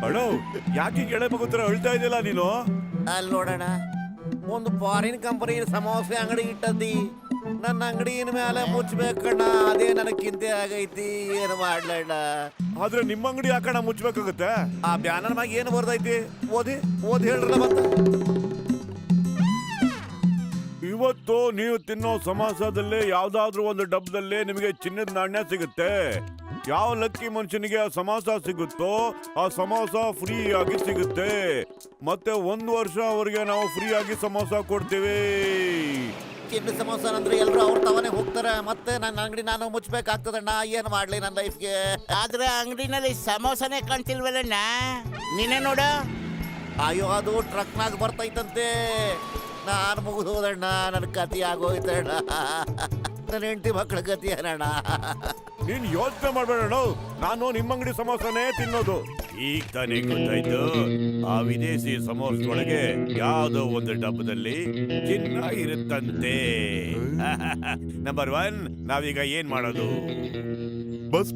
ಅಣ್ಣ ಯಾಕೆ ಗೆಳೆ ಮಗುತ್ರ ಅಳ್ತಾ ಇದೆಯಲ್ಲ ನೀನು? ಅಲ್ಲಿ ನೋಡೋಣ, ಒಂದು ಫಾರಿನ್ ಕಂಪನಿ ಸಮೋಸೆ ಅಂಗಡಿ ಇಟ್ಟದ್ದಿ, ನನ್ನ ಅಂಗಡಿನ ಮೇಲೆ ಮುಚ್ಚಬೇಕಣ್ಣ. ಅದೇ ನನಗೆ ಚಿಂತೆ ಆಗೈತಿ, ಏನು ಮಾಡ್ಲಣ್ಣ? ಆದ್ರೆ ನಿಮ್ಮ ಅಂಗಡಿ ಯಾಕಣ್ಣ ಮುಚ್ಚಬೇಕಾಗತ್ತೆ? ಆ ಬ್ಯಾನರ್ ಮ್ಯಾಗ ಏನು ಬರ್ದೈತಿ? ಓದಿ ಹೇಳ್ರಲ್ಲ ಮತ್ತೆ. ಇವತ್ತು ನೀವು ತಿನ್ನೋ ಸಮೋಸದಲ್ಲಿ ಯಾವ್ದಾದ್ರು ಒಂದು ಡಬ್ಬದಲ್ಲಿ ನಿಮಗೆ ಚಿನ್ನದ ನಾಣ್ಯ ಸಿಗುತ್ತೆ. ಯಾವ ಲಕ್ಕಿ ಮನುಷ್ಯನಿಗೆ ಆ ಸಮೋಸ ಸಿಗುತ್ತೋ ಆ ಸಮೋಸ ಫ್ರೀ ಆಗಿ ಸಿಗುತ್ತೆ. ಮತ್ತೆ 1 ವರ್ಷವರೆಗೆ ನಾವು ಫ್ರೀ ಆಗಿ ಸಮೋಸ ಕೊಡ್ತೀವಿ. ಚಿನ್ನ ಸಮೋಸ ಅಂದ್ರೆ ಎಲ್ರು ಅವ್ರ ತವನೇ ಹೋಗ್ತಾರೆ. ಮತ್ತೆ ನನ್ನ ಅಂಗಡಿ ನಾನು ಮುಚ್ಚಬೇಕಾಗ್ತದಣ್ಣ. ಏನು ಮಾಡ್ಲಿ ನನ್ನ ಲೈಫ್ಗೆ? ಆದ್ರೆ ಅಂಗಡಿನಲ್ಲಿ ಸಮೋಸನೇ ಕಾಣ್ತಿಲ್ವಲ್ಲಣ್ಣ, ನೀನೇ ನೋಡು. ಅಯ್ಯೋ, ಅದು ಟ್ರಕ್ನಾಗ ಬರ್ತೈತಂತೆ. ನಾನು ಮುಗಿದೋದಣ್ಣ, ನನ್ನ ಕತಿ ಆಗೋಯ್ತಣ್ಣ. ನನ್ನ ಹೆಂಡತಿ ಮಕ್ಕಳ ಗತಿ ಏನಣ್ಣ? ನೀನ್ ಯೋಚನೆ ಮಾಡ್ಬೇಡ, ನಾನು ನಿಮ್ಮ ಅಂಗಡಿ ಸಮೋಸನೇ ತಿನ್ನೋದು. ಈಗ ತಾನೇ ಗೊತ್ತಾಯ್ತು, ಆ ವಿದೇಶಿ ಸಮೋಸ ಒಳಗೆ ಯಾವ್ದೋ ಒಂದು ಡಬ್ಬದಲ್ಲಿ ಚಿನ್ನ ಇರುತ್ತಂತೆ. ನಂಬರ್ 1, ನಾವೀಗ ಏನ್ ಮಾಡೋದು? ಬಸ್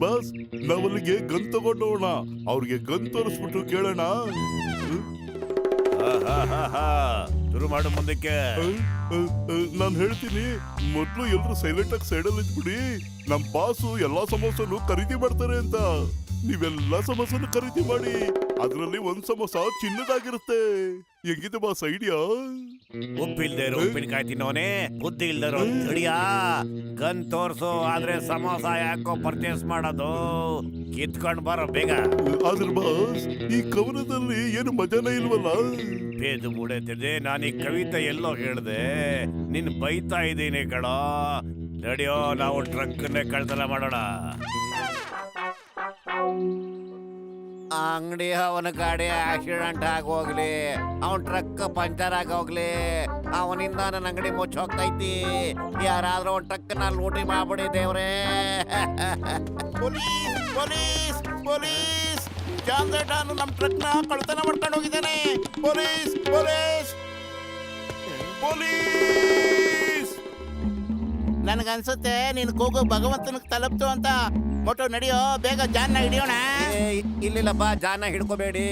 ನಾವಲ್ಲಿಗೆ ಗನ್ ತಗೊಂಡೋಣ. ಅವ್ರಿಗೆ ಗನ್ ತೋರಿಸ್ಬಿಟ್ಟು ಕೇಳೋಣ. ಶುರು ಮಾಡು ಮುಂದಕ್ಕೆ. ನಾನ್ ಹೇಳ್ತೀನಿ, ಮೊದ್ಲು ಎಲ್ರು ಸೈಲೆಂಟ್ ಆಗಿ ಸೈಡಲ್ಲಿ ಇದ್ಬಿಡಿ. ನಮ್ ಬಾಸು ಎಲ್ಲಾ ಸಮೋಸನು ಖರೀದಿ ಮಾಡ್ತಾರೆ ಅಂತ. ನೀವೆಲ್ಲಾ ಸಮೋಸನು ಖರೀದಿ ಮಾಡಿ. ಅದ್ರಲ್ಲಿ ಒಂದ್ ಸಮೋಸ ಚಿನ್ನದಾಗಿರುತ್ತೆ. ಹೆಂಗಿದೆ ಬಾಸ್ ಐಡಿಯಾ? ಉಪ್ಪಿಲ್ದೇ ಇರೋ ಉಪ್ಪಿನಕಾಯಿ ತಿನ್ನೋನೆ, ಬುದ್ಧಿ ಇಲ್ದಿರೋ ತಿಳಿಯಾ. ಗನ್ ತೋರ್ಸು, ಆದ್ರೆ ಸಮೋಸ ಯಾಕೋ ಪರ್ಚೇಸ್ ಮಾಡೋದು? ಕಿತ್ಕೊಂಡ್ ಬರೋ ಬೇಗ. ಆದ್ರೆ ಬಾಸ್, ಈ ಕವನದಲ್ಲಿ ಏನು ಮಜಾನೇ ಇಲ್ವಲ್ಲ? ಬೇದು ಮೂಡೆ ತಿಳ್ದೆ ನಾನು ಈ ಕವಿತೆ ಎಲ್ಲೋ ಹೇಳ್ದೆ. ನಿನ್ ಬೈತಾ ಇದ್ದೀನಿ ಕಣೋ. ನಡಿಯೋ, ನಾವು ಟ್ರಕ್ನೇ ಕಳ್ತನ ಮಾಡೋಣ. ಅಂಗಡಿ ಅವನ ಗಾಡಿ ಆಕ್ಸಿಡೆಂಟ್ ಆಗೋಗ್ಲಿ, ಅವನ್ ಟ್ರಕ್ ಪಂಚರ್ ಆಗೋಗ್ಲಿ, ಅವನಿಂದ ನನ್ನ ಅಂಗಡಿ ಮುಚ್ಚ ಹೋಗ್ತೈತಿ. ಯಾರಾದ್ರೂ ಒಂದ್ ಟ್ರಕ್ ನ ಲೂಟಿ ಮಾಡ್ಬಿಡಿ ದೇವ್ರೇ. Police police police! ಜಾನ್ ನಾನು ನಮ್ ಟ್ರಕ್ ನ ಕಳ್ತನ ಮಾಡ್ಕೊಂಡು ಹೋಗಿದ್ದೇನೆ. Police police police! ನನ್ಗನ್ಸುತ್ತೆ ನೀನ್ ಕೂಗು ಭಗವಂತನಿಗೆ ತಲುಪ್ತು ಅಂತ. ಮೊಟೋ ನಡಿಯೋ, ಬೇಗ ಜಾನ್ನ ಹಿಡಿಯೋಣ. ಇಲ್ಲಿಲ್ಲಪ್ಪ, ಜಾನ ಹಿಡ್ಕೋಬೇಡಿ.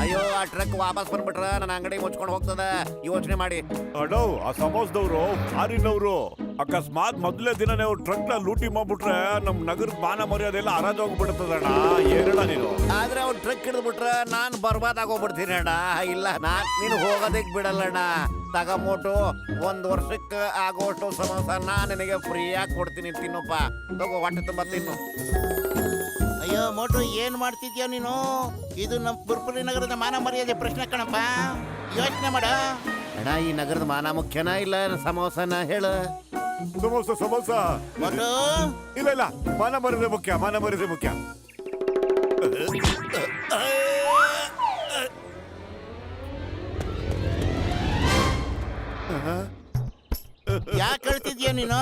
ಅಯ್ಯೋ, ಆ ಟ್ರಕ್ ವಾಪಸ್ ಬಂದ್ಬಿಟ್ರ ನನ್ನ ಅಂಗಡಿ ಮುಚ್ಕೊಂಡು ಹೋಗ್ತದ. ಯೋಚನೆ ಮಾಡಿ. ಅಡೋ, ಆ ಸಮೋಸದವ್ರು ಫಾರಿನವ್ರು ಅಕಸ್ಮಾತ್ ಮೊದಲೇ ದಿನನೇ ಅವ್ರು ಟ್ರಕ್ ನ ಲೂಟಿ ಮಾಡ್ಬಿಟ್ರೆ ನಮ್ ನಗರದ ಮಾನ ಮರ್ಯಾದೆಲ್ಲ ಹರಾಜೋಗ್ಬಿಡ್ತದಣ್ಣ. ಏನಣ್ಣ ನೀನು? ಆದ್ರೆ ಅವ್ರು ಟ್ರಕ್ ಹಿಡಿದ್ಬಿಟ್ರ ನಾನ್ ಬರ್ಬಾದ್ ಆಗೋಗ್ಬಿಡ್ತೀನಿ ಅಣ್ಣ. ಇಲ್ಲ, ನೀನು ಹೋಗೋದಕ್ ಬಿಡಲ್ಲಣ್ಣ. ತಗೊಂಬಿಟ್ಟು 1 ವರ್ಷಕ್ಕೆ ಆಗೋಷ್ಟು ಸಮೋಸ ನಿನಗೆ ಫ್ರೀಯಾಗಿ ಕೊಡ್ತೀನಿ. ತಿನ್ನಪ್ಪ, ತಗೋ, ಹೊಟ್ಟೆ ತುಂಬ ತಿನ್ನು. ಅಯ್ಯೋ ಮೋಟು, ಏನ್ ಮಾಡ್ತಿದ್ಯೋ ನೀನು? ಇದು ನಮ್ ಪುರ್ಪುರಿ ನಗರದ ಮಾನ ಮರ್ಯಾದೆ ಪ್ರಶ್ನೆ ಕಣಪ್ಪ. ಯೋಚನೆ ಮಾಡ. ಅಣ್ಣ, ಈ ನಗರದ ಮಾನ ಮುಖ್ಯನಾ ಇಲ್ಲ ಸಮೋಸನ? ಹೇಳು. ಸಮೋಸ ಮೋಟು, ಇಲ್ಲ, ಮಾನ ಮರ್ಯಾದೆ ಮುಖ್ಯ, ಮಾನ ಮರ್ಯಾದೆ ಮುಖ್ಯ. ಯಾಕೆ ಹೇಳ್ತಿದ್ಯೋ ನೀನು?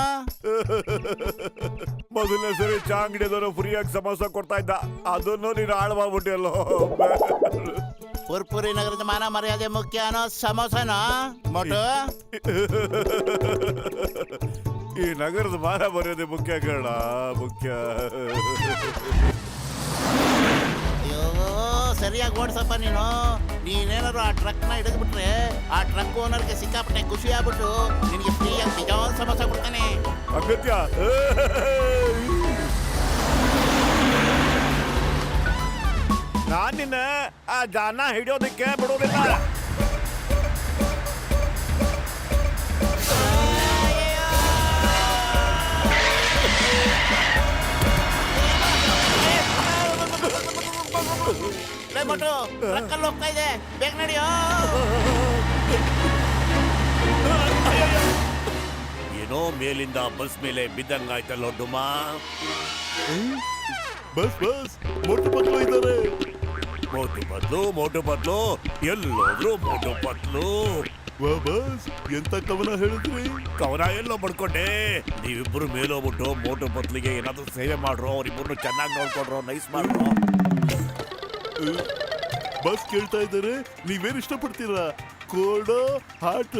ಮೊದಲನೇ ಸರಿ ಚಾ ಅಂಗಡಿಯದವರು ಫ್ರೀಯಾಗಿ ಸಮೋಸ ಕೊಡ್ತಾ ಇದ್ದ, ಅದನ್ನು ನೀನು ಹಾಳು ಮಾಡ್ಬಿಟ್ಟಿಯಲ್ಲೋ. ಪುರ್ಪುರಿ ನಗರದ ಮಾನ ಮರ್ಯಾದೆ ಮುಖ್ಯ ಅನ್ನೋ ಸಮೋಸನ ಮೋಟು? ಈ ನಗರದ ಮಾನ ಮರ್ಯಾದೆ ಮುಖ್ಯ ಕಣ, ಮುಖ್ಯ. ಅಯ್ಯೋ, ಸರಿಯಾಗಿ ಓಡಿಸಪ್ಪ ನೀನು. ನೀನೇನಾದ್ರು ಆ ಟ್ರಕ್ ನ ಹಿಡಿದ್ಬಿಟ್ರೆ ಆ ಟ್ರಕ್ ಓನರ್ಗೆ ಸಿಕ್ಕಾಪಟ್ಟೆ ಖುಷಿ ಆಗ್ಬಿಟ್ಟು ನಿನಗೆ ಫ್ರೀಯಾಗಿ ನಿಜವಾದ ಸಮೋಸ ಕೊಡ್ತಾನೆ. ಅಗತ್ಯ. ನಾನ್ ನಿನ್ನ ಆ ಜಾನ ಹಿಡಿಯೋದಕ್ಕೆ ಬಿಡೋದಿಲ್ಲ. ಮೋಟು, ಟ್ರಕ್ಕಲ್ಲಿ ಹೋಗ್ತಾ ಇದೆ, ಬೇಗ ನಡಿಯೋ. ಏನೋ ಮೇಲಿಂದ ಬಸ್ ಮೇಲೆ ಬಿದ್ದಂಗಾಯ್ತಲ್ಲೋ ಡುಮಾ. ಬಸ್ ಮೋಟು ಬದಲು ಇದ್ದಾರೆ. ಮೋಟು ಬದ್ಲು ಎಲ್ಲೋದ್ರು ಮೋಟು ಬದ್ಲು. ಬಸ್, ಎಂತ ಕವನ ಹೇಳಿದ್ರಿ? ಕವನ ಎಲ್ಲೋ ಮಾಡ್ಕೊಂಡೆ. ನೀವಿಬ್ರು ಮೇಲೋಗ್ಬಿಟ್ಟು ಮೋಟು ಬದ್ಲಿಗೆ ಏನಾದ್ರು ಸೇವೆ ಮಾಡ್ರು, ಅವ್ರಿಬ್ರು ಚೆನ್ನಾಗಿ ನೋಡ್ಕೊಂಡ್ರು, ನೈಸ್ ಮಾಡ್ರು. ಬಸ್ ಕೇಳ್ತಾ ಇದ್ದಾರೆ, ನೀವೇನ್ ಇಷ್ಟಪಡ್ತೀರಾ? Cold hot?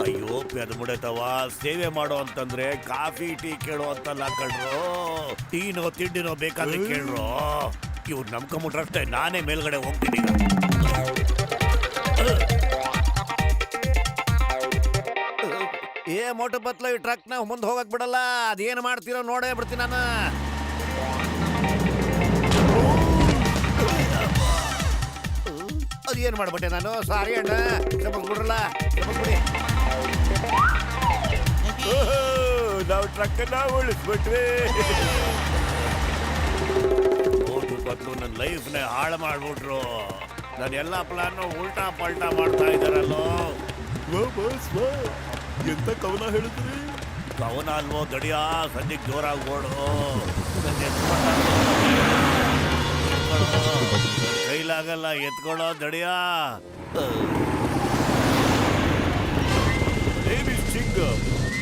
ಅಯ್ಯೋ ಪೆದ್ಬಿಡತವ, ಸೇವೆ ಮಾಡೋ ಅಂತಂದ್ರೆ ಕಾಫಿ ಟೀ ಕೇಳೋ ಅಂತಲ್ಲ ಕಳ್ರು, ಟೀನೋ ತಿಂಡಿನೋ ಬೇಕಾದ್ರೆ ಕೇಳ್ರು. ಇವ್ರು ನಂಬ್ಕೊಂಬಿಟ್ರಷ್ಟೇ ನಾನೇ ಮೇಲ್ಗಡೆ ಹೋಗ್ತೀನಿ ಈಗ. ಏ ಮೋಟು ಬತ್ಲ, ಈ ಟ್ರಕ್ ನ ಮುಂದೆ ಹೋಗಕ್ ಬಿಡಲ್ಲ. ಅದೇನ್ ಮಾಡ್ತೀರೋ ನೋಡೇ ಬಿಡ್ತೀನಿ ನಾನು. ಅದೇನ್ ಮಾಡ್ಬಿಟ್ಟೆ ನಾನು, ಸಾರಿ ಅಣ್ಣ, ಕ್ಷಮಿಸ್ಬಿಡ್ರಲ್ಲ, ಕ್ಷಮಿಸ್ಬಿಡಿ. ನಾವು ಟ್ರಕ್ ಅನ್ನ ಉಳಿಸ್ಬಿಟ್ವಿ. ಮೋಟು ಬತ್ಲು ನನ್ನ ಲೈಫ್ನ ಹಾಳು ಮಾಡ್ಬಿಟ್ರು. ನನ್ನ ಎಲ್ಲಾ ಪ್ಲಾನ್ ಉಲ್ಟಾ ಪಲ್ಟಾ ಮಾಡ್ತಾ ಇದಾರಲ್ಲೋ. ವಾ ಬಾಸ್ ವಾ, ಎಂತ ಕವನ ಹೇಳಿದ್ರಿ? ಕವನ ಅಲ್ವೋ ದಡಿಯ, ಸದ್ಯಕ್ಕೆ ಜೋರಾಗಿ ಓಡು. ಕೈಲಾಗಲ್ಲ, ಎತ್ಕೊಳ್ಳೋ ದಡಿಯ.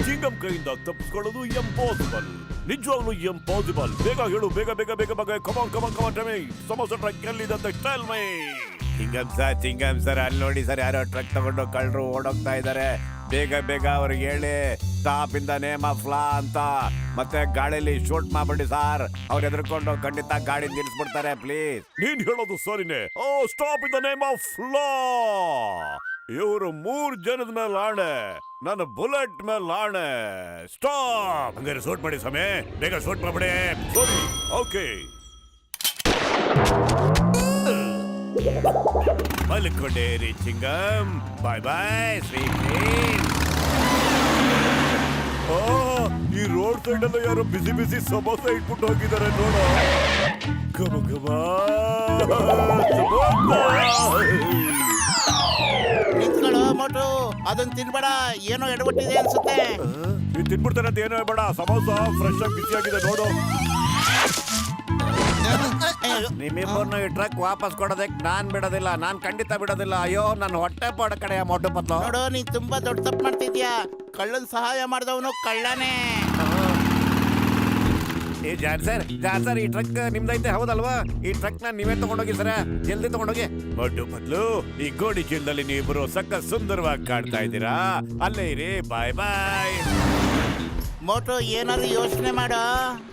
ಚಿಂಗಮ್ ಕೈಯಿಂದ ತಪ್ಪಿಸ್ಕೊಳ್ಳೋದು ಇಂಪಾಸಿಬಲ್, ನಿಜವಾಗ್ಲೂ ಇಂಪಾಸಿಬಲ್. ಬೇಗ ಹೇಳು, ಬೇಗ ಬೇಗ ಬೇಗ ಬೇಗ. ಕಮಾನ್ ಕಮಾನ್ ಕಮಾನ್ ಟಮಿ, ಸಮೋಸ ಟ್ರಕ್ ಎಲ್ಲಿದಂತ ಸ್ಟೈಲ್ ಮೈ. ಚಿಂಗಮ್ ಸರ್ ಅಲ್ಲಿ ನೋಡಿ ಸರ್, ಯಾರೋ ಟ್ರಕ್ ತಗೊಂಡು ಕಳ್ಳರು ಓಡೋಗ್ತಾ ಇದ್ದಾರೆ. ಬೇಗ ಬೇಗ ಅವ್ರಿಗೆ ಹೇಳಿ ಸ್ಟಾಪ್ ಇಂದ ನೇಮ್ ಆಫ್ ಲಾ ಅಂತ, ಮತ್ತೆ ಗಾಡಿಯಲ್ಲಿ ಶೂಟ್ ಮಾಡ್ಬಿಡಿ ಸರ್. ಅವ್ರು ಎದ್ರಕೊಂಡು ಖಂಡಿತ ಗಾಡಿ ನಿಲ್ಸ್ಬಿಡ್ತಾರೆ, ಪ್ಲೀಸ್. ನೀನ್ ಹೇಳೋದು ಸರಿನೇ. Oh stop in the name of law. ಇವರು 3 ಜನದ ಮೇಲೆ ಆಣೆ, ನನ್ನ ಬುಲೆಟ್ ಮೇಲೆ ಆಣೆ. ಸ್ಟಾಪ್. ಹಂಗಾರೆ ಶೂಟ್ ಮಾಡಿ ಸಮಯ, ಬೇಗ ಶೂಟ್ ಮಾಡ್ಬಿಡಿ. ಸರಿ, ಓಕೆ. ಮಲ್ಕೊಂಡೇರಿ ಚಿಂಗಮ್. ಬಾಯ್ ಬಾಯ್ ಸ್ವೀಟ್. ಈ ರೋಡ್ ಸೈಡ್ ಎಲ್ಲ ಯಾರೋ ಬಿಸಿ ಬಿಸಿ ಸಮೋಸ ಇಟ್ಬಿಟ್ಟು ಹೋಗಿದ್ದಾರೆ ನೋಡು. ಗಮ ಗಮ ನಿಂತ್ಕೊಳ್ಳೋ ಮೋಟು, ಅದನ್ನ ತಿನ್ಬೇಡ, ಏನೋ ಎಡವಟ್ಟಿದೆ ಅನ್ಸುತ್ತೆ. ನೀನ್ ತಿನ್ಬಿಡ್ತಾನೆ ಅಂತ ಏನೋ ಬೇಡ, ಸಮೋಸ ಫ್ರೆಶ್ ಆಗಿ ಬಿಸಿ ಆಗಿದೆ ನೋಡು. ನಿಮ್ಮಿಬ್ಬರನ್ನು ಈ ಟ್ರಕ್ ವಾಪಸ್ ಕೊಡೋದಕ್ಕೆ ನಾನ್ ಬಿಡೋದಿಲ್ಲ, ನಾನ್ ಖಂಡಿತ ಬಿಡೋದಿಲ್ಲ. ಅಯ್ಯೋ ನನ್ನ ಹೊಟ್ಟೆ ಪಾಡ ಕಡೆಯ ಮೊಟ್ಟು ಪತ್ಲು. ನೋಡು, ನೀನ್ ತುಂಬಾ ದೊಡ್ಡ ತಪ್ಪು ಮಾಡ್ತಿದ್ಯಾ. ಕಳ್ಳನ್ ಸಹಾಯ ಮಾಡಿದವನು ಕಳ್ಳನೇ. ಏ ಜಾನ್ ಸರ್, ಈ ಟ್ರಕ್ ನಿಮ್ದೈತೆ ಹೌದಲ್ವಾ? ಈ ಟ್ರಕ್ ನ ನೀವೇ ತಗೊಂಡೋಗಿ ಸರ, ಜಲ್ದಿ ತಗೊಂಡೋಗಿ. ಮೊಟ್ಟು ಪತ್ಲು, ಈ ಗೋಡಿ ಚೀಲದಲ್ಲಿ ನೀವಿಬ್ರು ಸಕ್ಕ ಸುಂದರವಾಗಿ ಕಾಡ್ತಾ ಇದ್ದೀರಾ. ಅಲ್ಲೇ ಇರಿ, ಬಾಯ್ ಬಾಯ್. ಮೋಟು, ಏನಾದ್ರು ಯೋಚನೆ ಮಾಡೋ.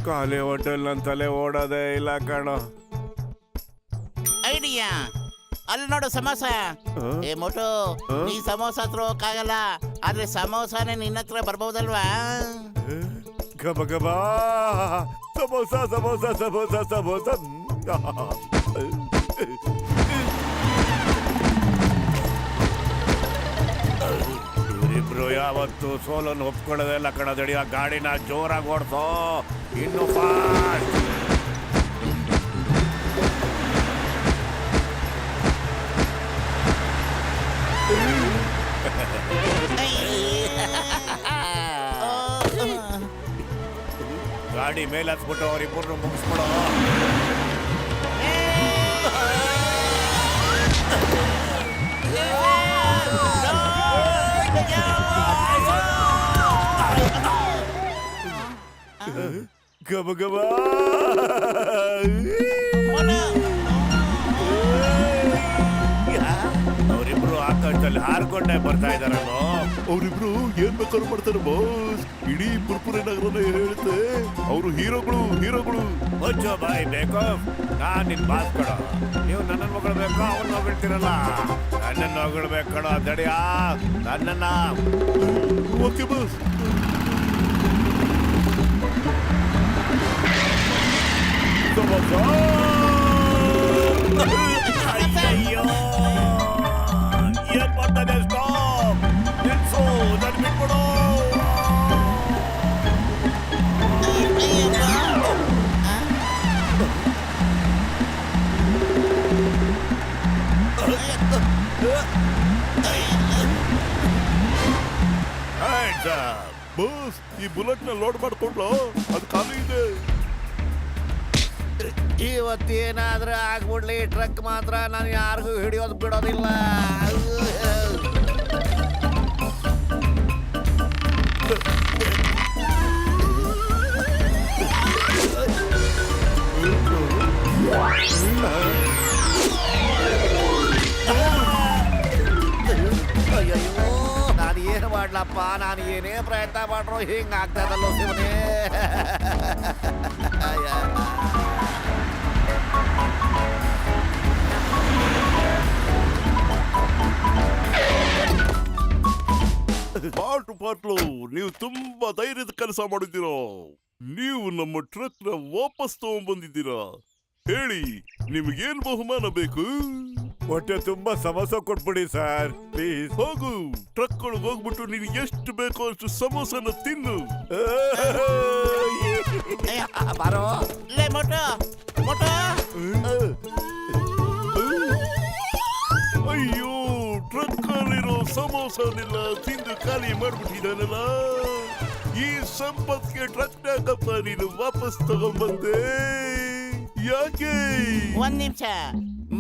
ಖಾಲಿ ಹೋಟೆಲ್ ನನ್ ತಲೆ ಓಡೋದೇ ಇಲ್ಲ ಕಣೋ. ಐಡಿಯಾ, ಅಲ್ಲಿ ನೋಡು ಸಮೋಸ. ಏ ಮೋಟು, ನೀ ಸಮೋಸ ಹತ್ರ ಹೋಗಕ್ಕಾಗಲ್ಲ, ಆದ್ರೆ ಸಮೋಸನೇ ನಿನ್ನ ಹತ್ರ ಬರ್ಬೋದಲ್ವಾ? ಗಬ ಗಬ ಸಮೋಸ ಸಮೋಸ ಸಮೋಸ ಸಮೋಸ. ಇವರಿಬ್ರು ಯಾವತ್ತು ಸೋಲನ್ನು ಒಪ್ಕೊಳ್ಳೋದೆಲ್ಲ ಕಣದಡಿಯ. ಗಾಡಿನ ಜೋರಾಗಿ ಓಡ್ಸೋ, ಇನ್ನು ಫಾಸ್ಟ್. ಗಾಡಿ ಮೇಲೆ ಹತ್ಬಿಟ್ಟು ಅವ್ರಿಬ್ಬರು ಮುಗಿಸ್ಬಿಡೋ. ಗಬ ಗಬ ಅವರಿಬ್ರು ಆಕಾಶದಲ್ಲಿ ಹಾರ್ಕೊಂಡೇ ಬರ್ತಾ ಇದಾರಲ್ಲೋ. ಅವ್ರಿಬ್ರು ಏನ್ ಬೇಕಾದ್ರು ಮಾಡ್ತಾರೆ ಬಾಸ್. ಇಡೀ ಪುರ್ಪುರಿ ನಗರನ ಹೇಳುತ್ತೆ ಅವರು ಹೀರೋಗಳು. ಮುಚ್ಚೋ ಬಾಯ್ ಬೇಕು, ನಾನ್ ನಿನ್ ಬಾಸ್ ಕಡೋ. ನೀವು ನನ್ನನ್ನು ಹೊಗಳ್ಬೇಕು, ಅವನ್ನ ಹೊಗಳ್ತಿರಲ್ಲ. ನನ್ನನ್ನು ಹೊಗಳ್ಬೇಕು ಕಡೋ ದಡಿಯಾ, ನನ್ನನ್ನ. Okay boss. ಅಯ್ಯೋ, ಏನ್ ಮಾಡ್ತಾನೆ? ಸ್ಟಾಪ್, ನಿಲ್ಸು, ನನ್ ಬಿಟ್ಬಿಡು. ಬಾಸ್, ಈ ಬುಲೆಟ್ ನ ಲೋಡ್ ಮಾಡ್ಕೊಂಡ್ಲ, ಅದು ಖಾಲಿ ಇದೆ. ಇವತ್ತೇನಾದ್ರೂ ಆಗ್ಬಿಡ್ಲಿ, ಟ್ರಕ್ ಮಾತ್ರ ನಾನು ಯಾರಿಗೂ ಹಿಡಿಯೋದು ಬಿಡೋದಿಲ್ಲ. ಅಯ್ಯೋ, ನಾನು ಏನು ಮಾಡ್ಲಪ್ಪ, ನಾನು ಏನೇ ಪ್ರಯತ್ನ ಮಾಡ್ರು ಹಿಂಗ್ ಆಗ್ತದಲ್ಲೋ ಶಿವನೇ. ಪಾಟ್ಲು ನೀವು ತುಂಬಾ ಧೈರ್ಯದ ಕೆಲಸ ಮಾಡಿದ್ದೀರಾ. ನೀವು ನಮ್ಮ ಟ್ರಕ್ ನ ವಾಪಸ್ ತಗೊಂಡ್ಬಂದಿದ್ದೀರಾ. ಹೇಳಿ, ನಿಮಗೇನ್ ಬಹುಮಾನ ಬೇಕು? ಹೊಟ್ಟೆ ತುಂಬಾ ಸಮೋಸ ಕೊಟ್ಬಿಡಿ ಸರ್ ಪ್ಲೀಸ್. ಹೋಗು, ಟ್ರಕ್ ಒಳಗೆ ಹೋಗ್ಬಿಟ್ಟು ನೀನು ಎಷ್ಟು ಬೇಕೋ ಅಷ್ಟು ಸಮೋಸನ ತಿನ್ನು. ಬಾರೋ. ಲೇ ಮೋಟು ಮೋಟು, ಅಯ್ಯೋ, ಟ್ರಕ್ ಅಲ್ಲಿರೋ ಸಮೋಸನೆಲ್ಲ ತಿಂದು ಖಾಲಿ ಮಾಡ್ಬಿಟ್ಟಿದ್ದಾನಲ್ಲ. ಈ ಸಂಪತ್ಗೆ ಟ್ರಕ್ ನಾಗಪ್ಪ ನೀನು ವಾಪಸ್ ತಗೊಂಡ್ಬಂದೆ ಯಾಕೆ? ಒಂದ್ ನಿಮಿಷ.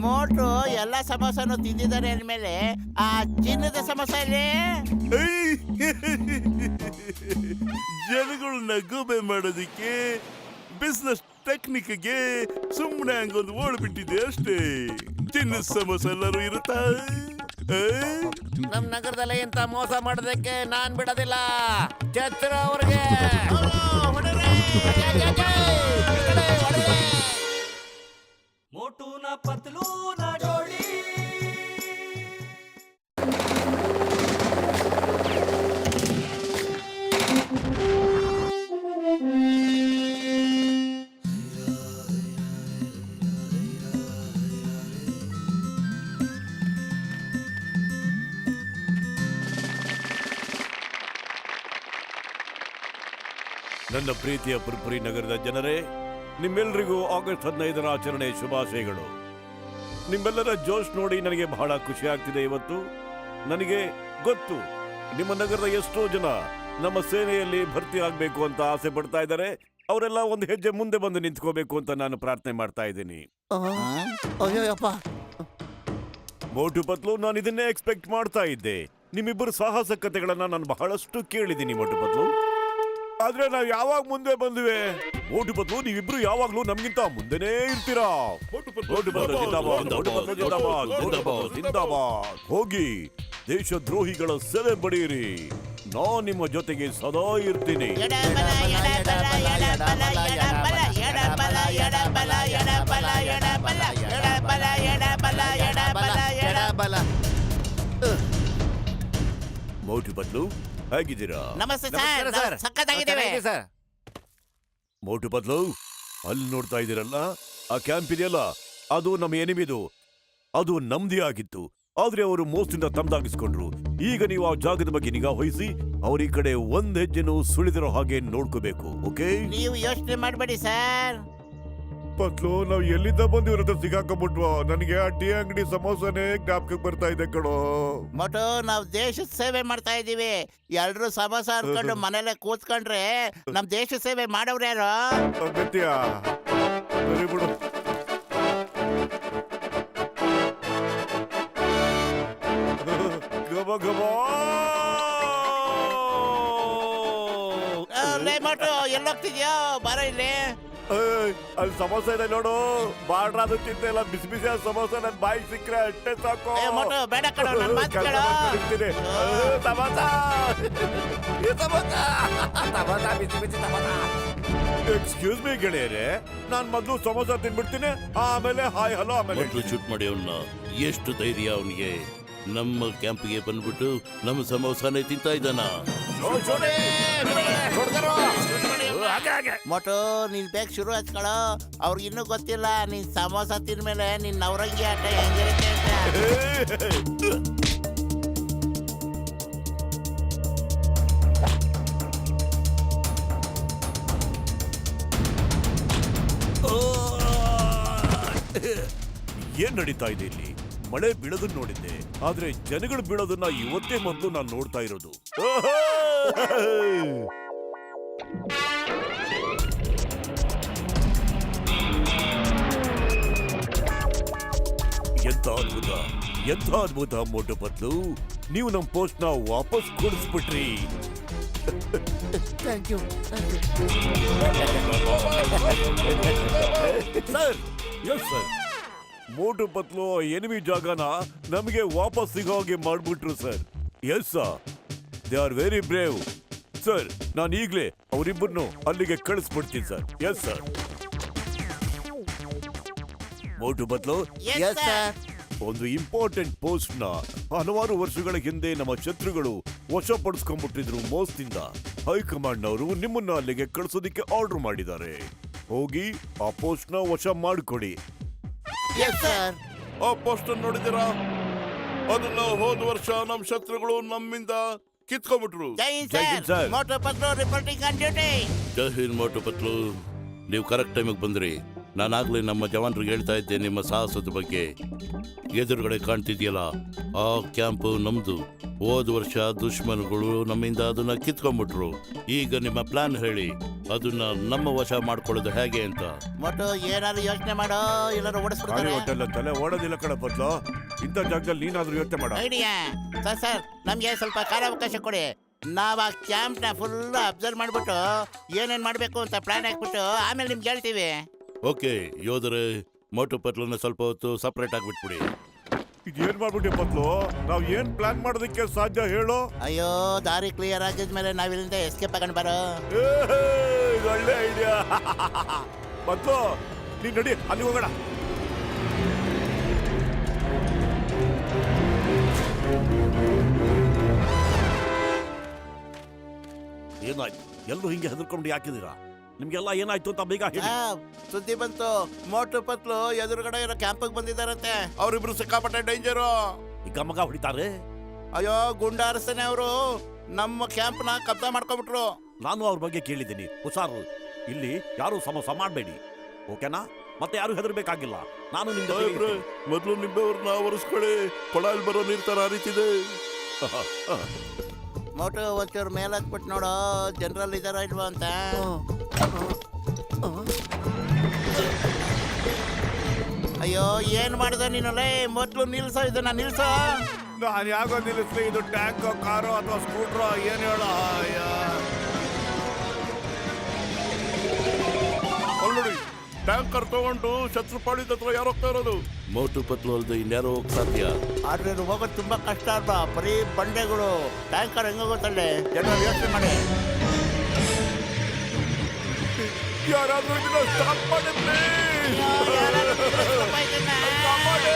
ಮೋಟು ಎಲ್ಲ ಸಮೋಸನು ತಿಂದಿದ್ದಾರೆ ಅಂದ್ಮೇಲೆ ಆ ಚಿನ್ನದ ಸಮೋಸ ಇಲ್ಲಿ ಜನಗಳನ್ನ ಗೂಬೆ ಮಾಡೋದಿಕ್ಕೆ ಬಿಸ್ನೆಸ್ ಟೆಕ್ನಿಕ್ಗೆ ಸುಮ್ಮನೆ ಹಂಗೊಂದು ಓಡ್ಬಿಟ್ಟಿದೆ ಅಷ್ಟೇ. ಚಿನ್ನದ ಸಮೋಸ ಎಲ್ಲರೂ ಇರುತ್ತಾ? ನಮ್ ನಗರದಲ್ಲಿ ಇಂತ ಮೋಸ ಮಾಡೋದಕ್ಕೆ ನಾನ್ ಬಿಡೋದಿಲ್ಲ. ಛತ್ರ ಅವ್ರಿಗೆ मोटू ना पतलू ना जोड़ी ನನ್ನ ಪ್ರೀತಿಯ ಪುರ್ಪುರಿ ನಗರದ ಜನರೇ, ನಿಮ್ಮೆಲ್ಲರಿಗೂ ಆಗಸ್ಟ್ 15ರ ಆಚರಣೆ ಶುಭಾಶಯಗಳು. ನಿಮ್ಮೆಲ್ಲರ ಜೋಶ್ ನೋಡಿ ನನಗೆ ಬಹಳ ಖುಷಿ ಆಗ್ತಿದೆ. ಇವತ್ತು ನನಗೆ ಗೊತ್ತು ನಿಮ್ಮ ನಗರದ ಎಷ್ಟೋ ಜನ ನಮ್ಮ ಸೇನೆಯಲ್ಲಿ ಭರ್ತಿ ಆಗಬೇಕು ಅಂತ ಆಸೆ ಪಡ್ತಾ ಇದ್ದಾರೆ. ಅವರೆಲ್ಲ ಒಂದು ಹೆಜ್ಜೆ ಮುಂದೆ ಬಂದು ನಿಂತ್ಕೋಬೇಕು ಅಂತ ನಾನು ಪ್ರಾರ್ಥನೆ ಮಾಡ್ತಾ ಇದ್ದೀನಿ. ಅಯ್ಯೋಯಪ್ಪ, ಮೋಟು ಪತ್ಲು, ನಾನು ಇದನ್ನೇ ಎಕ್ಸ್ಪೆಕ್ಟ್ ಮಾಡ್ತಾ ಇದ್ದೆ. ನಿಮ್ಮಿಬ್ಬರು ಸಾಹಸ ಕಥೆಗಳನ್ನ ನಾನು ಬಹಳಷ್ಟು ಕೇಳಿದ್ದೀನಿ ಮೋಟು ಪತ್ಲು. ಆದ್ರೆ ನಾವು ಯಾವಾಗ ಮುಂದೆ ಬಂದ್ವಿ? ಮೋಟು ಪತ್ಲು, ನೀವಿಬ್ರು ಯಾವಾಗ್ಲೂ ನಮ್ಗಿಂತ ಮುಂದೆನೇ ಇರ್ತೀರಾ. ಮೋಟು ಪತ್ಲು ಜಿಂದಾಬಾದ್, ಮೋಟು ಪತ್ಲು ಜಿಂದಾಬಾದ್, ಮೋಟು ಪತ್ಲು ಜಿಂದಾಬಾದ್. ಹೋಗಿ ದೇಶದ್ರೋಹಿಗಳ ಸೆಲೆ ಬಡಿಯಿರಿ. ನಾನ್ ನಿಮ್ಮ ಜೊತೆಗೆ ಸದಾ ಇರ್ತೀನಿ. ಎಡಬಲ ಎಡಬಲ ಎಡಬಲ ಎಡಬಲ ಎಡಬಲ ಎಡಬಲ ಎಡಬಲ ಎಡಬಲ ಎಡಬಲ ಎಡಬಲ ಎಡಬಲ ಎಡಬಲ. ಮೋಟು ಪತ್ಲು, ಹೇಗಿದ್ದೀರಾ? ನಮಸ್ತೆ ನಮಸ್ಕಾರ ಸರ್, ಸರ್. ಸಕ್ಕತ್ತಾಗಿದ್ದೇವೆ ಸರ್. ಮೋಟು ಪತ್ಲು, ಅಲ್ಲಿ ನೋಡ್ತಾ ಇದ್ದೀರಲ್ಲ, ಆ ಕ್ಯಾಂಪ್ ಇದೆಯಲ್ಲ, ಅದು ನಮ್ಮ ಎನಿಮಿದು. ಅದು ನಮ್ದೇ ಆಗಿತ್ತು. ಆದ್ರೆ ಅವರು ಮೋಸದಿಂದ ತಮ್ದಾಗಿಸ್ಕೊಂಡ್ರು. ಈಗ ನೀವು ಆ ಜಾಗದ ಬಗ್ಗೆ ನಿಗಾ ವಹಿಸಿ ಅವ್ರ ಈ ಕಡೆ ಒಂದ್ ಹೆಜ್ಜೆನೂ ಸುಳಿದಿರೋ ಹಾಗೆ ನೋಡ್ಕೋಬೇಕು. ಓಕೆ? ನೀವು ಯೋಚನೆ ಮಾಡಬೇಡಿ ಸರ್. ಪತ್ಲು, ನಾವು ಎಲ್ಲಿಂದ ಬಂದು ಇವ್ರ ಹತ್ರ ಸಿಗಾಕೊಂಡ್ಬಿಟ್ವೋ. ನನಗೆ ಆ ಟೀ ಅಂಗಡಿ ಸಮೋಸನೇ ಜ್ಞಾಪಕಕ್ಕೆ ಬರ್ತಾ ಇದೆ ಕಣೋ. ಮೋಟು, ನಾವು ದೇಶದ ಸೇವೆ ಮಾಡ್ತಾ ಇದೀವಿ. ಎಲ್ರು ಸಮೋಸ ಅನ್ಕೊಂಡು ಮನೇಲೆ ಕೂತ್ಕೊಂಡ್ರೆ ನಮ್ ದೇಶ ಸೇವೆ ಮಾಡೋರು ಯಾರು? ಅಗತ್ಯ ಸರಿ ಬಿಡು. ಗಬ ಗಬ. ಲೇ ಮೋಟು, ಎಲ್ಲೋಗ್ತಿದ್ಯೋ? ಬರೋ ಇಲ್ಲಿ. ಅಲ್ಲಿ ಸಮೋಸ ಇದೆ ನೋಡು. ಬಾಡ್ರಾದು ಚಿಂತೆ ಇಲ್ಲ, ಬಿಸಿ ಬಿಸಿ ಸಮೋಸ ನನ್ ಬಾಯಿಗೆ ಸಿಕ್ಕರೆ ಅಷ್ಟೇ ಸಾಕು. ಏ ಮೋಟು, ಬೇಡ ಕಣೋ, ನನ್ ಮಾತ್ ಕೆಲ್ಸ ಕೇಳು. ಮಾಡ್ಕೊಂಡಿರ್ತೀನಿ. ಸಮೋಸ, ಈ ಸಮೋಸ, ಸಮೋಸ, ಬಿಸಿ ಬಿಸಿ ಸಮೋಸ. ಎಕ್ಸ್ಕ್ಯೂಸ್ ಮೀ ಗೆಳೆಯರೆ, ನಾನ್ ಮೊದ್ಲು ಸಮೋಸ ತಿನ್ಬಿಡ್ತೀನಿ, ಆಮೇಲೆ ಹಾಯ್ ಹಲೋ, ಆಮೇಲೆ ಮೊದಲು ಶೂಟ್ ಮಾಡಿ ಅವನ್ನ. ಎಷ್ಟು ಧೈರ್ಯ ಅವನಿಗೆ! ನಮ್ಮ ಕ್ಯಾಂಪ್ಗೆ ಬಂದ್ಬಿಟ್ಟು ನಮ್ಮ ಸಮೋಸಾನೇ ತಿಂತಾ ಇದ್ದಾನ. ಮೋಟು, ನೀನ್ ಬೇಗ ಶುರು ಹಚ್ಕೊಳ್ಳೋ. ಅವ್ರಿಗೆ ಇನ್ನೂ ಗೊತ್ತಿಲ್ಲ ನೀನ್ ಸಮೋಸ ತಿಂದ್ಮೇಲೆ ನಿನ್ ನವರಂಗಿ ಆಟ ಹೆಂಗಿರುತ್ತೆ ಅಂತ. ಏನ್ ನಡೀತಾ ಇದೆ ಇಲ್ಲಿ? ಮಳೆ ಬೀಳೋದನ್ನ ನೋಡಿದ್ದೆ, ಆದ್ರೆ ಜನಗಳು ಬೀಳೋದನ್ನ ಇವತ್ತೇ ಮೊದಲು ನಾನು ನೋಡ್ತಾ ಇರೋದು. ಎಂತ ಅದ್ಭುತ, ಎಂತ ಅದ್ಭುತ ಮೋಟು ಪತ್ಲು. ನೀವು ನಮ್ ಪೋಸ್ಟ್ ನ ವಾಪಸ್ ಕೊಡಿಸ್ಬಿಟ್ರಿ. Thank you. Sir, yes sir. Motu Patlu enemy ಜಾಗನ ನಮಗೆ ವಾಪಸ್ ಸಿಗೋ ಹಾಗೆ ಮಾಡ್ಬಿಟ್ರು sir. Yes sir. They are very brave sir. ನಾನು ಈಗಲೇ ಅವರಿಬ್ಬರನ್ನು ಅಲ್ಲಿಗೆ ಕಳಿಸ್ಬಿಡ್ತೀನಿ ಸರ್. Yes sir. ಮೋಟು ಬದಲು ಎಸ್ ಸರ್. ಒಂದು ಇಂಪಾರ್ಟೆಂಟ್ ಪೋಸ್ಟ್ ನ ಹಲವಾರು ವರ್ಷಗಳ ಹಿಂದೆ ನಮ್ಮ ಶತ್ರುಗಳು ವಶಪಡಿಸ್ಕೊಂಡ್ಬಿಟ್ಟಿದ್ರು ಮೋಸದಿಂದ. ಹೈಕಮಾಂಡ್ ನವರು ನಿಮ್ಮನ್ನ ಅಲ್ಲಿಗೆ ಕಳಿಸೋದಿಕ್ಕೆ ಆರ್ಡರ್ ಮಾಡಿದ್ದಾರೆ. ಹೋಗಿ ಆ ಪೋಸ್ಟ್ ನ ವಶ ಮಾಡಿಕೊಡಿ. Yes sir. ಆ ಪೋಸ್ಟ್ ನೋಡಿದಿರಾ? ಅದನ್ನ ಹೋದ ವರ್ಷ ನಮ್ ಶತ್ರುಗಳು ನಮ್ಮಿಂದ ಕಿತ್ಕೊಂಡ್ಬಿಟ್ರು. Jai Jai Hind sir. Sir. Motu Patlu reporting on duty. Jai Hind Motu Patlu. ನೀವು ಕರೆಕ್ಟ್ ಟೈಮಿಗೆ ಬಂದ್ರಿ. ನಾನಾಗ್ಲೇ ನಮ್ಮ ಜವಾನ್ರಿಗೆ ಹೇಳ್ತಾ ಇದ್ದೆ ನಿಮ್ಮ ಸಾಹಸದ ಬಗ್ಗೆ. ಎದುರುಗಡೆ ಕಾಣ್ತಿದ್ಯಲ್ಲ, ಆ ಕ್ಯಾಂಪ್ ನಮ್ದು. ಹೋದ ವರ್ಷ ದುಶ್ಮನ್ಗಳು ನಮ್ಮಿಂದ ಅದನ್ನ ಕಿತ್ಕೊಂಡ್ಬಿಟ್ರು. ಈಗ ನಿಮ್ಮ ಪ್ಲಾನ್ ಹೇಳಿ, ಅದನ್ನ ನಮ್ಮ ವಶ ಮಾಡ್ಕೊಳ್ಳೋದು ಹೇಗೆ ಅಂತ. ಮೋಟು ಏನಾದ್ರು ಯೋಚನೆ ಮಾಡೋ, ಎಲ್ಲರೂ ಖಾಲಿ ಓಡಿಸ್ಬಿಡ್ತಾರೆ. ಹೊಟ್ಟೆಲ್ಲ ತಲೆ ಓಡೋದಿಲ್ಲ ಕಣ ಬದ್ಲು. ಇಂಥ ಜಾಗದಲ್ಲಿ ನೀನಾದ್ರೂ ಯೋಚನೆ ಮಾಡ. ಐಡಿಯಾ. ಸರ್ ನಮ್ಗೆ ಸ್ವಲ್ಪ ಕಾಲಾವಕಾಶ ಕೊಡಿ. ನಾವ್ ಆ ಕ್ಯಾಂಪ್ ನ ಫುಲ್ ಅಬ್ಸರ್ವ್ ಮಾಡ್ಬಿಟ್ಟು ಏನೇನ್ ಮಾಡ್ಬೇಕು ಅಂತ ಪ್ಲಾನ್ ಹಾಕ್ಬಿಟ್ಟು ಆಮೇಲೆ ನಿಮ್ಗೆ ಹೇಳ್ತೀವಿ. ಓಕೆ ಯೋಧರೇ, ಮೋಟು ಪತ್ಲನ್ನ ಸ್ವಲ್ಪ ಹೊತ್ತು ಸಪ್ರೇಟ್ ಆಗಿಬಿಟ್ಬಿಡಿ. ಇದೇನ್ ಮಾಡ್ಬಿಟ್ಟೆ ಬದ್ಲು? ನಾವ್ ಏನ್ ಪ್ಲಾನ್ ಮಾಡೋದಕ್ಕೆ ಸಾಧ್ಯ ಹೇಳು? ಅಯ್ಯೋ, ದಾರಿ ಕ್ಲಿಯರ್ ಆಗಿದ್ಮೇಲೆ ನಾವ್ ಇಲ್ಲಿಂದ ಎಸ್ಕೇಪ್ ಆಗೋಣ ಬರೋ. ಇದು ಒಳ್ಳೆ ಐಡಿಯಾ. ಬದ್ಲು ನೀನ್ ನಡಿ, ಅಲ್ಲಿ ಹೋಗೋಣ. ಏನಾಯ್ತು? ಎಲ್ಲರೂ ಹಿಂಗೆ ಹೆದರ್ಕೊಂಡು ಯಾಕಿದ್ದೀರಾ? ನಿಮ್ಗೆಲ್ಲ ಏನಾಯ್ತು ಅಂತ ಬೇಗ ಹೇಳಿ. ಸುದ್ದಿ ಬಂತು, ಮೋಟು ಪತ್ಲು ಎದುರುಗಡೆ ಇರೋ ಕ್ಯಾಂಪಿಗೆ ಬಂದಿದ್ದಾರಂತೆ. ಅವರಿಬ್ರು ಸಿಕ್ಕಾಪಟ್ಟೆ ಡೇಂಜರು. ಈಗ ಮಗ ಹೊಡಿತಾರೆ. ಅಯ್ಯೋ, ಗುಂಡಾರಸನೆ ಅವರು ನಮ್ಮ ಕ್ಯಾಂಪ್ ನ ಕಬ್ಜಾ ಮಾಡ್ಕೊಂಡ್ಬಿಟ್ರು. ನಾನು ಅವ್ರ ಬಗ್ಗೆ ಕೇಳಿದ್ದೀನಿ. ಹುಷಾರು, ಇಲ್ಲಿ ಯಾರು ಸಮೋಸ ಮಾಡಬೇಡಿ, ಓಕೆನಾ? ಮತ್ತೆ ಯಾರು ಹೆದರ್ಬೇಕಾಗಿಲ್ಲ. ನಾನು ನಿಮ್ಗೆ ಮೊದ್ಲು ನಿಂಬೆವ್ರನ್ನ ಒರೆಸ್ಕೊಳ್ಳಿ. ಕೊಳಲ್ ಬರೋ ನೀರ್ ತರ ಹರಿತಿದೆ. ಮೋಟು ಒಂಚೂರು ಮೇಲೆ ಹತ್ಬಿಟ್ಟು ನೋಡೋ, ಜನರಲ್ ಇದಾರ ಇಲ್ವಾ ಅಂತ. ಅಯ್ಯೋ, ಏನ್ ಮಾಡಿದ ನೀನಲ್ಲೇ? ಮೊದ್ಲು ನಿಲ್ಸೋ, ಇದನ್ನ ನಿಲ್ಸೋ. ನಾನು ಯಾಕೋ ನಿಲ್ಲಿಸ್ಲಿ? ಇದು ಟ್ಯಾಂಕ್, ಕಾರು ಅಥವಾ ಸ್ಕೂಟ್ರೋ? ಏನ್ ಹೇಳ? ನೋಡಿ, ಟ್ಯಾಂಕರ್ ತಗೊಂಡು ಶತ್ರುಪಾಳಿ ಹತ್ರ ಯಾರು ಹೋಗ್ತಾ ಇರೋದು? ಮೋಟು ಪತ್ಲು ಅಲ್ದೆ ಇನ್ಯಾರೋ ಹೋಗಕ್ ಸಾಧ್ಯ? ಆದ್ರೆ ಇದು ಹೋಗೋದು ತುಂಬಾ ಕಷ್ಟ ಅಲ್ವಾ? ಬರೀ ಬಂಡೆಗಳು. ಟ್ಯಾಂಕರ್ ಹೆಂಗ ಗೊತ್ತಲ್ಲೇ? ಜನರು ಯೋಚನೆ ಮಾಡಿ. ಯಾರಾದ್ರೂ ಇದನ್ನ ಸ್ಟಾಪ್ ಮಾಡಿ please. Stop ಮಾಡಿ.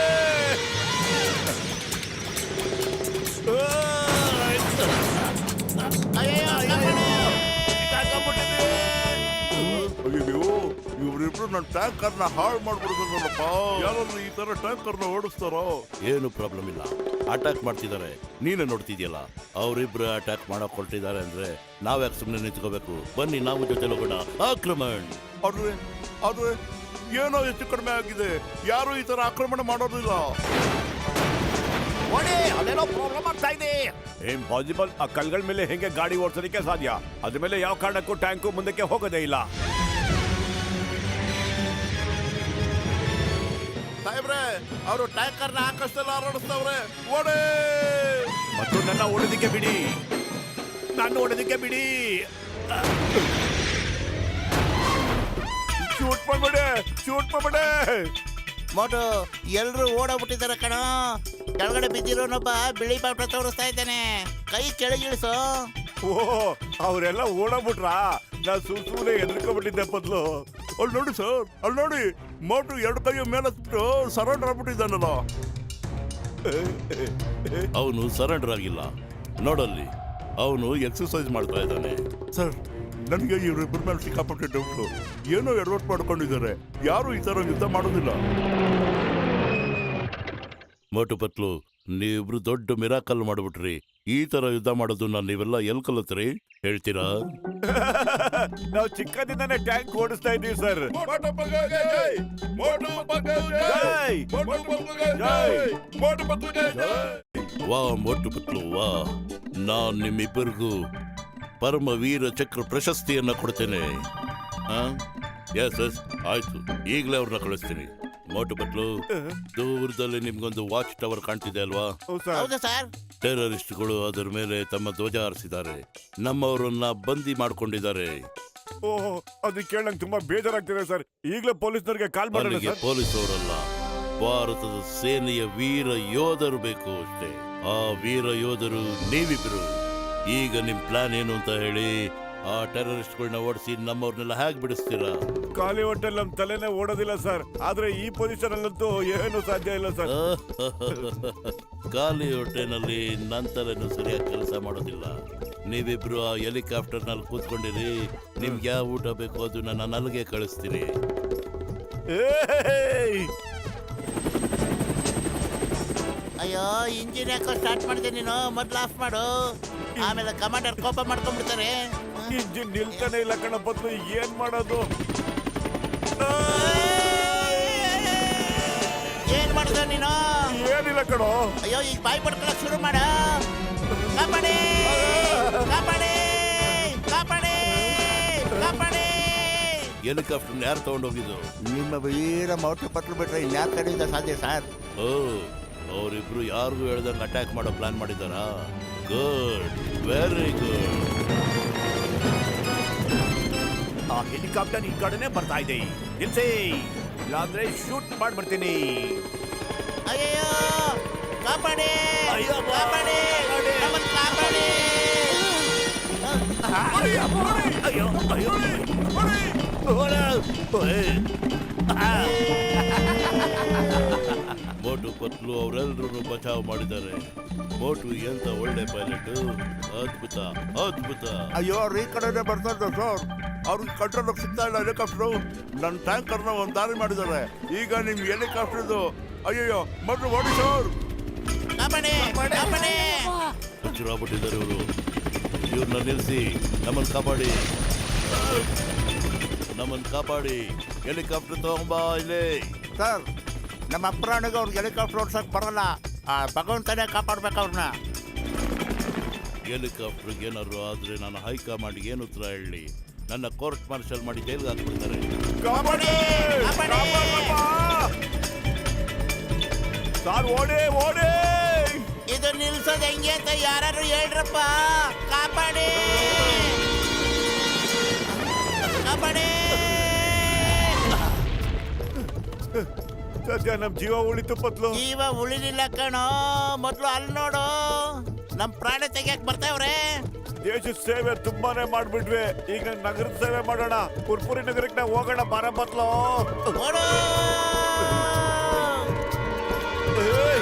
ಅಯ್ಯೋ, ಇವರಿಬ್ರು ನನ್ನ ಟ್ಯಾಂಕರ್ನ ಹಾಳು ಮಾಡ್ಬಿಡ್ತಾರಲ್ಲಪ್ಪ. ಯಾರಾದ್ರೂ ಈ ತರ ಟ್ಯಾಂಕರ್ನ ಓಡಿಸ್ತಾರೋ? ಏನು ಪ್ರಾಬ್ಲಮ್ ಇಲ್ಲ, ಅಟ್ಯಾಕ್ ಮಾಡ್ತಿದ್ದಾರೆ. ನೀನೇ ನೋಡ್ತಿದ್ಯಲ್ಲ, ಅವರಿಬ್ರು ಅಟ್ಯಾಕ್ ಮಾಡಕ್ ಹೊರಟಿದ್ದಾರೆ ಅಂದ್ರೆ ನಾವ್ಯಾಕೆ ಸುಮ್ಮನೆ ನಿಂತ್ಕೋಬೇಕು? ಬನ್ನಿ, ನಾವು ಜೊತೆ ಹೋಗೋಣ. ಆಕ್ರಮಣ. ಆದ್ರೆ ಏನೋ ಹೆಚ್ಚು ಕಡಿಮೆ ಆಗಿದೆ. ಯಾರು ಈ ತರ ಆಕ್ರಮಣ ಮಾಡೋದಿಲ್ಲ. ನೋಡಿ, ಅಲ್ಲೇನೋ ಪ್ರಾಬ್ಲಮ್ ಆಗ್ತಾ ಇದೆ. ಇಂಪಾಸಿಬಲ್. ಆ ಕಲ್ಗಳ ಮೇಲೆ ಹೆಂಗೆ ಗಾಡಿ ಓಡಿಸೋದಕ್ಕೆ ಸಾಧ್ಯ? ಅದ್ರ ಮೇಲೆ ಯಾವ ಕಾರಣಕ್ಕೂ ಟ್ಯಾಂಕು ಮುಂದಕ್ಕೆ ಹೋಗೋದೇ ಇಲ್ಲ. ಸಾಹೇಬ್ರೆ, ಅವರು ಟ್ಯಾಂಕರ್ನ ಆಕಾಶದಲ್ಲಿ ಹಾರಾಡಿಸ್ತವ್ರೆ. ಓಡೇ! ಮತ್ತು ನನ್ನ ಓಡೋದಕ್ಕೆ ಬಿಡಿ, ನಾನು ಓಡೋದಕ್ಕೆ ಬಿಡಿ. ಶೂಟ್ ಮಾಡ್ಬೇಡಿ, ಶೂಟ್ ಮಾಡ್ಬೇಡಿ. ಮೋಟು, ಎಲ್ರು ಓಡೋಗ್ಬಿಟ್ಟಿದ್ದಾರೆ ಕಣ. ಕೆಳಗಡೆ ಬಿದ್ದಿರೋನೊಬ್ಬ ಬಿಳಿ ಬಾವುಟ ತೋರಿಸ್ತಾ ಇದ್ದಾನೆ. ಕೈ ಕೆಳಗಿಳಿಸು. ಓ, ಅವರೆಲ್ಲ ಓಡೋಗ್ಬಿಟ್ರಾ? ನಾನು ಸುಮ್ಮನೆ ಹೆದರ್ಕೊಂಡ್ಬಿಟ್ಟಿದ್ದೆ ಬದಲು. ಅಲ್ಲಿ ನೋಡಿ ಸರ್, ಅಲ್ಲಿ ನೋಡಿ, ಮೋಟು ಎರಡು ಕೈ ಮೇಲೆ ಸರೆಂಡರ್ ಆಗ್ಬಿಟ್ಟಿದ್ದಾನಲ್ಲ. ಅವನು ಸರೆಂಡರ್ ಆಗಿಲ್ಲ, ನೋಡಲ್ಲಿ ಅವನು ಎಕ್ಸರ್ಸೈಸ್ ಮಾಡ್ತಾ ಇದ್ದಾನೆ. ಸರ್, ನನಗೆ ಇವರಿಬ್ಬರ ಮೇಲೆ ಸಿಕ್ಕಾಪಟ್ಟೆ ಡೌಟು. ಏನೋ ಎಡವಟ್ ಮಾಡ್ಕೊಂಡಿದ್ದಾರೆ. ಯಾರು ಈ ತರ ಯುದ್ಧ ಮಾಡೋದಿಲ್ಲ. ಮೋಟು ಪತ್ಲು, ನೀವಿಬ್ರು ದೊಡ್ಡ ಮಿರಾಕಲ್ ಮಾಡ್ಬಿಟ್ರಿ. ಈ ತರ ಯುದ್ಧ ಮಾಡೋದನ್ನ ನೀವೆಲ್ಲ ಎಲ್ ಕಲತ್ರಿ ಹೇಳ್ತೀರಾ? ನಾವು ಚಿಕ್ಕದಿಂದಾನೆ ಟ್ಯಾಂಕ್ ಓಡಿಸ್ತಾ ಇದ್ದೀವಿ ಸರ್. ವಾ ಮೋಟು ಪತ್ಲು, ವಾ. ನಾನ್ ನಿಮ್ಮಿಬ್ಬರಿಗೂ ಪರಮ ವೀರ ಚಕ್ರ ಪ್ರಶಸ್ತಿಯನ್ನ ಕೊಡ್ತೇನೆ. ಎಸ್ ಎಸ್, ಆಯ್ತು, ಈಗಲೇ ಅವ್ರನ್ನ ಕಳಿಸ್ತೀನಿ. ಮೋಟು ಪತ್ಲು, ದೂರದಲ್ಲಿ ನಿಮ್ಗೊಂದು ವಾಚ್ ಟವರ್ ಕಾಣ್ತಿದೆ ಅಲ್ವಾ? ಹೌದು ಸರ್. ಟೆರರಿಸ್ಟ್ಗಳು ಅದರ ಮೇಲೆ ತಮ್ಮ ಧ್ವಜ ಹಾರಿಸಿದ್ದಾರೆ. ನಮ್ಮವರನ್ನ ಬಂದಿ ಮಾಡ್ಕೊಂಡಿದ್ದಾರೆ. ಓಹ್, ಅದು ಕೇಳಂಗ್ ತುಂಬಾ ಬೇಜಾರಾಗ್ತಿದೆ ಸರ್. ಈಗಲೇ ಪೊಲೀಸ್ನವ್ರಿಗೆ ಕಾಲ್ ಮಾಡೋಣ ನನಗೆ ಸರ್. ಪೊಲೀಸ್ ಅವರಲ್ಲ, ಭಾರತದ ಸೇನೆಯ ವೀರ ಯೋಧರು ಬೇಕು ಅಷ್ಟೇ. ಆ ವೀರ ಯೋಧರು ನೀವಿಬ್ರು. ಈಗ ನಿಮ್ ಪ್ಲಾನ್ ಏನು ಅಂತ ಹೇಳಿ. ಆ ಟೆರರಿಸ್ಟ್ಗಳನ್ನ ಓಡಿಸಿ ನಮ್ಮವ್ರನ್ನೆಲ್ಲ ಹೇಗೆ ಬಿಡಿಸ್ತೀರಾ? ಖಾಲಿ ಹೊಟ್ಟೆಲ್ ನಮ್ ತಲೆನೇ ಓಡೋದಿಲ್ಲ ಸರ್. ಆದ್ರೆ ಈ ಪೊಸಿಷನ್ ಅಲ್ಲಂತೂ ಏನು ಸಾಧ್ಯ ಇಲ್ಲ ಸರ್. ಖಾಲಿ ಹೊಟ್ಟೆನಲ್ಲಿ ನನ್ನ ತಲೆನೂ ಸರಿಯಾಗಿ ಕೆಲಸ ಮಾಡೋದಿಲ್ಲ. ನೀವಿಬ್ರು ಆ ಹೆಲಿಕಾಪ್ಟರ್ನಲ್ಲಿ ಕೂತ್ಕೊಂಡಿರಿ. ನಿಮ್ಗೆ ಯಾವ ಊಟ ಬೇಕು ಅದನ್ನ ನಾನು ಅಲ್ಲಿಗೆ ಕಳಿಸ್ತೀನಿ. ಏಯ್! ಅಯ್ಯೋ ಇಂಜಿನ್ ಯಾಕೋ ಸ್ಟಾರ್ಟ್ ಮಾಡಿದೆ ನೀನು, ಮೊದ್ಲು ಆಫ್ ಮಾಡು. ಆಮೇಲೆ ಕಮಾಂಡರ್ ಕೋಪ ಮಾಡ್ಕೊಂಡ್ಬಿಡ್ತಾರೆ. ಇಂಜಿನ್ ನಿಲ್ತಾನೆ ಇಲ್ಲ ಕಣ ಬದ್ಲು ಏನ್ ಮಾಡೋದು? ಏನ್ ಮಾಡಿದ ನೀನು? ಏನಿಲ್ಲ ಕಣೋ. ಅಯ್ಯೋ ಈಗ ಬಾಯಿ ಪಡ್ಕೊಳಕ್ ಶುರು ಮಾಡ. ಕಾಪಾಡಿ ಕಾಪಾಡಿ ಕಾಪಾಡಿ ಕಾಪಾಡಿ. ಹೆಲಿಕಾಪ್ಟರ್ ಯಾರು ತಗೊಂಡೋಗಿದ್ದು? ನಿಮ್ಮ ವೀರ ಮೌಟ್ಯ ಪತ್ರ ಬಿಟ್ರೆ ಇನ್ಯಾರ ಕಡೆಯಿಂದ ಸಾಧ್ಯ ಸರ್? ಓ, ಅವರಿಬ್ರು ಯಾರಿಗೂ ಹೇಳ್ದಂಗೆ ಅಟ್ಯಾಕ್ ಮಾಡೋ ಪ್ಲಾನ್ ಮಾಡಿದಾರಾ? Good, very good. ಆ ಹೆಲಿಕಾಪ್ಟರ್ ಈ ಕಡೆನೆ ಬರ್ತಾ ಇದೆ. ನಿಲ್ಸಿ, ಇಲ್ಲಾಂದ್ರೆ ಶೂಟ್ ಮಾಡ್ಬಿಡ್ತೀನಿ. ಅಯ್ಯೋ ಕಾಪಾಡಿ ಅಯ್ಯೋ, ಕಾಪಾಡಿ ನಮ್ಮನ್ನ ಕಾಪಾಡಿ. ಅಯ್ಯೋ ಅಯ್ಯೋ ಮೋಟು ಪತ್ಲು ಅವರೆಲ್ಲರೂ ಬಚಾವ್ ಮಾಡಿದ್ದಾರೆ. ಮೋಟು ಎಂತ ಒಳ್ಳೆ ಪೈಲಟ್, ಅದ್ಭುತ ಅದ್ಭುತ. ಅಯ್ಯೋ ಅವ್ರು ಈ ಕಡೆನೆ ಬರ್ತಾ ಇದ್ದಾರೆ ಸರ್. ಅವ್ರಿಗೆ ಕಂಟ್ರೋಲ್ ಸಿಗ್ತಾ ಇಲ್ಲ ಹೆಲಿಕಾಪ್ಟರ್. ನನ್ನ ಟ್ಯಾಂಕರ್ನ ಒಂದು ದಾರಿ ಮಾಡಿದ್ದಾರೆ. ಈಗ ನಿಮ್ ಹೆಲಿಕಾಪ್ಟರ್ದು ಅಯ್ಯಯ್ಯೋ ಮೊದಲು ಓಡಿ ಸರ್. ಕಾಪಾಡಿ ಕಾಪಾಡಿ. ಹುಚ್ಚರಾಗ್ಬಿಟ್ಟಿದ್ದಾರೆ ಇವರು. ಇವ್ರನ್ನ ನಿಲ್ಲಿಸಿ ನಮ್ಮನ್ನು ಕಾಪಾಡಿ, ನಮ್ಮನ್ನು ಕಾಪಾಡಿ. ಹೆಲಿಕಾಪ್ಟರ್ ತಗೊಂಬಾ ಇಲ್ಲಿ. ಸರ್ ನಮ್ಮ ಅಪ್ರಾಣಿಗೆ ಅವ್ರಿಗೆ ಹೆಲಿಕಾಪ್ಟರ್ ಓಡ್ಸಕ್ ಬರಲ್ಲ. ಆ ಭಗವಂತನೇ ಕಾಪಾಡ್ಬೇಕು ಅವ್ರನ್ನ. ಹೆಲಿಕಾಪ್ಟರ್ಗೆ ಏನಾದ್ರು ಆದ್ರೆ ನಾನು ಹೈಕಮಾಂಡ್ಗೆ ಏನು ಉತ್ತರ ಹೇಳಿ? ನನ್ನ ಕೋರ್ಟ್ ಮಾರ್ಷಲ್ ಮಾಡಿ ಜೈಲ್ಗೆ ಹಾಕ್ಬಿಡ್ತಾರೆ. ಕಾಪಾಡಿ! ಕಾಪಾಡಿ! ಕಾಪಾಡಪ್ಪ! ಸಾರ್ ಓಡಿ ಓಡಿ! ಇದು ನಿಲ್ಸೋದು ಹೆಂಗೆ ಅಂತ ಯಾರು ಹೇಳ್ರಪ್ಪ. ಕಾಪಾಡಿ ಕಾಪಾಡಿ. ಸದ್ಯ ನಮ್ ಜೀವ ಉಳಿತು ಪತ್ಲು. ಜೀವ ಉಳಿಲಿಲ್ಲ ಕಣೋ. ಮೊದ್ಲು ಅಲ್ಲಿ ನೋಡು, ನಮ್ ಪ್ರಾಣ ತೆಗಿಯಕ್ ಬರ್ತಾವ್ರೆ. ದೇಶದ ಸೇವೆ ತುಂಬಾನೇ ಮಾಡ್ಬಿಟ್ವಿ. ಈಗ ನಗರದ ಸೇವೆ ಮಾಡೋಣ. ಪುರ್ಪುರಿ ನಗರಕ್ಕೆ ನಾವು ಹೋಗೋಣ. ಬಾರ ಪತ್ಲು. ಓಡು. ಏಯ್!